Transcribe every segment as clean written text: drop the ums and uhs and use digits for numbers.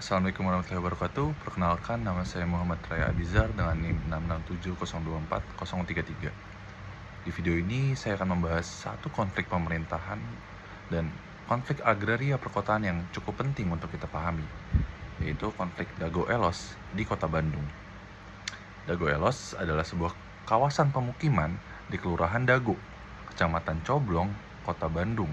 Assalamualaikum warahmatullahi wabarakatuh. Perkenalkan, nama saya Muhammad Raya Abizar dengan NIM 667024033. Di video ini saya akan membahas satu konflik pemerintahan dan konflik agraria perkotaan yang cukup penting untuk kita pahami, yaitu konflik Dago Elos di Kota Bandung. Dago Elos adalah sebuah kawasan pemukiman di Kelurahan Dago, Kecamatan Coblong, Kota Bandung.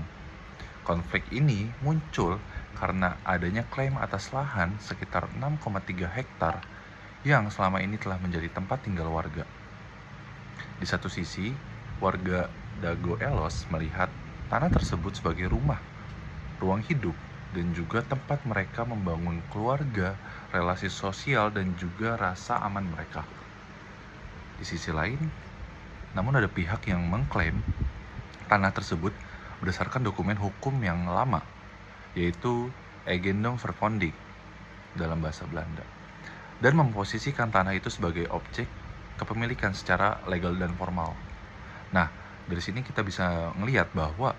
Konflik ini muncul karena adanya klaim atas lahan sekitar 6,3 hektar yang selama ini telah menjadi tempat tinggal warga. Di satu sisi, warga Dago Elos melihat tanah tersebut sebagai rumah, ruang hidup, dan juga tempat mereka membangun keluarga, relasi sosial, dan juga rasa aman mereka. Di sisi lain, namun ada pihak yang mengklaim tanah tersebut berdasarkan dokumen hukum yang lama, yaitu Eigendom Verpanding dalam bahasa Belanda, dan memposisikan tanah itu sebagai objek kepemilikan secara legal dan formal. Nah, dari sini kita bisa ngelihat bahwa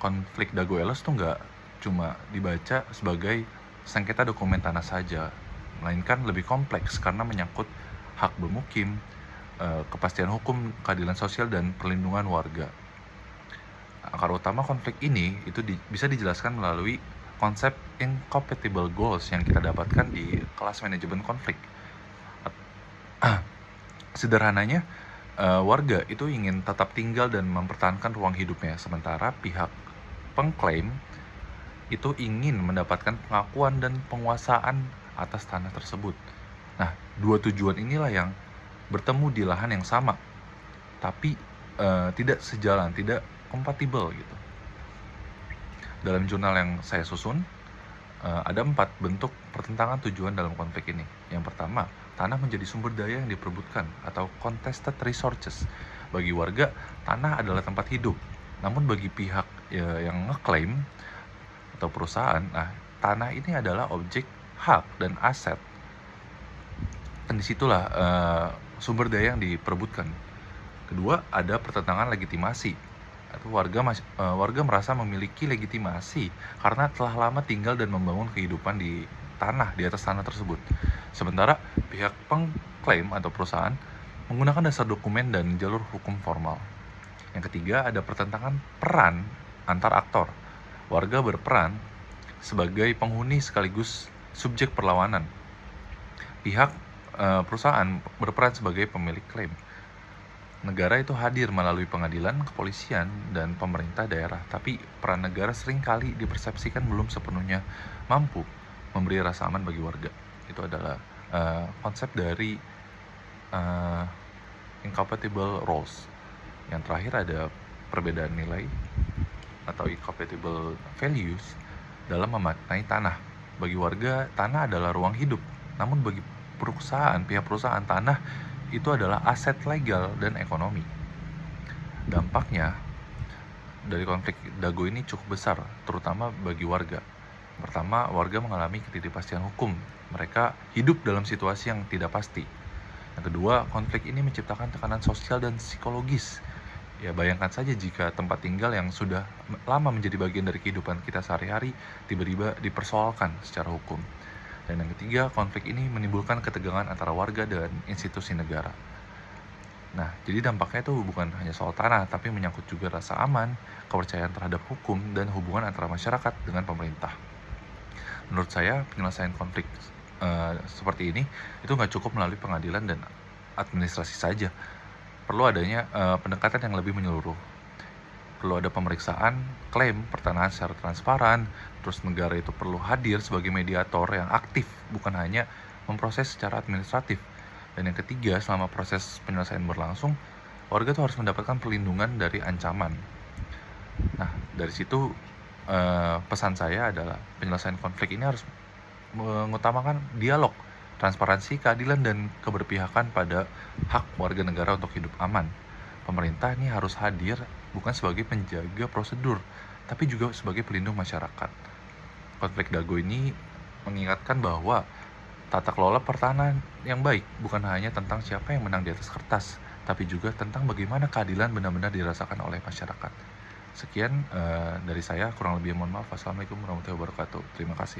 konflik Dago Elos tuh nggak cuma dibaca sebagai sengketa dokumen tanah saja, melainkan lebih kompleks karena menyangkut hak bermukim, kepastian hukum, keadilan sosial, dan perlindungan warga. Akar utama konflik ini itu bisa dijelaskan melalui konsep incompatible goals yang kita dapatkan di kelas manajemen konflik. Sederhananya, warga itu ingin tetap tinggal dan mempertahankan ruang hidupnya, sementara pihak pengklaim itu ingin mendapatkan pengakuan dan penguasaan atas tanah tersebut. Nah, dua tujuan inilah yang bertemu di lahan yang sama, tapi tidak sejalan, tidak kompatibel gitu. Dalam jurnal yang saya susun, ada 4 bentuk pertentangan tujuan dalam konflik ini. Yang pertama, tanah menjadi sumber daya yang diperebutkan atau contested resources. Bagi warga, tanah adalah tempat hidup. Namun bagi pihak yang ngeklaim atau perusahaan, tanah ini adalah objek hak dan aset. Dan disitulah sumber daya yang diperebutkan. Kedua, ada pertentangan legitimasi. Atau warga merasa memiliki legitimasi karena telah lama tinggal dan membangun kehidupan di atas tanah tersebut. Sementara pihak pengklaim atau perusahaan menggunakan dasar dokumen dan jalur hukum formal. Yang ketiga, ada pertentangan peran antar aktor. Warga berperan sebagai penghuni sekaligus subjek perlawanan. Pihak perusahaan berperan sebagai pemilik klaim. Negara itu hadir melalui pengadilan, kepolisian, dan pemerintah daerah, tapi peran negara seringkali dipersepsikan belum sepenuhnya mampu memberi rasa aman bagi warga. Itu adalah konsep dari incompatible roles. Yang terakhir ada perbedaan nilai atau incompatible values dalam memaknai tanah. Bagi warga, tanah adalah ruang hidup, namun bagi pihak perusahaan, tanah itu adalah aset legal dan ekonomi. Dampaknya dari konflik Dago ini cukup besar, terutama bagi warga. Pertama, warga mengalami ketidakpastian hukum. Mereka hidup dalam situasi yang tidak pasti. Yang kedua, konflik ini menciptakan tekanan sosial dan psikologis. Ya, bayangkan saja jika tempat tinggal yang sudah lama menjadi bagian dari kehidupan kita sehari-hari tiba-tiba dipersoalkan secara hukum. Dan yang ketiga, konflik ini menimbulkan ketegangan antara warga dan institusi negara. Nah, jadi dampaknya itu bukan hanya soal tanah, tapi menyangkut juga rasa aman, kepercayaan terhadap hukum, dan hubungan antara masyarakat dengan pemerintah. Menurut saya, penyelesaian konflik seperti ini itu nggak cukup melalui pengadilan dan administrasi saja. Perlu adanya pendekatan yang lebih menyeluruh. Perlu ada pemeriksaan klaim pertanahan secara transparan, terus negara itu perlu hadir sebagai mediator yang aktif, bukan hanya memproses secara administratif. Dan yang ketiga, selama proses penyelesaian berlangsung, warga tuh harus mendapatkan perlindungan dari ancaman. Nah, dari situ pesan saya adalah penyelesaian konflik ini harus mengutamakan dialog, transparansi, keadilan, dan keberpihakan pada hak warga negara untuk hidup aman. Pemerintah ini harus hadir bukan sebagai penjaga prosedur, tapi juga sebagai pelindung masyarakat. Konflik Dago ini mengingatkan bahwa tata kelola pertanahan yang baik bukan hanya tentang siapa yang menang di atas kertas, tapi juga tentang bagaimana keadilan benar-benar dirasakan oleh masyarakat. Sekian dari saya, kurang lebih mohon maaf. Wassalamualaikum warahmatullahi wabarakatuh. Terima kasih.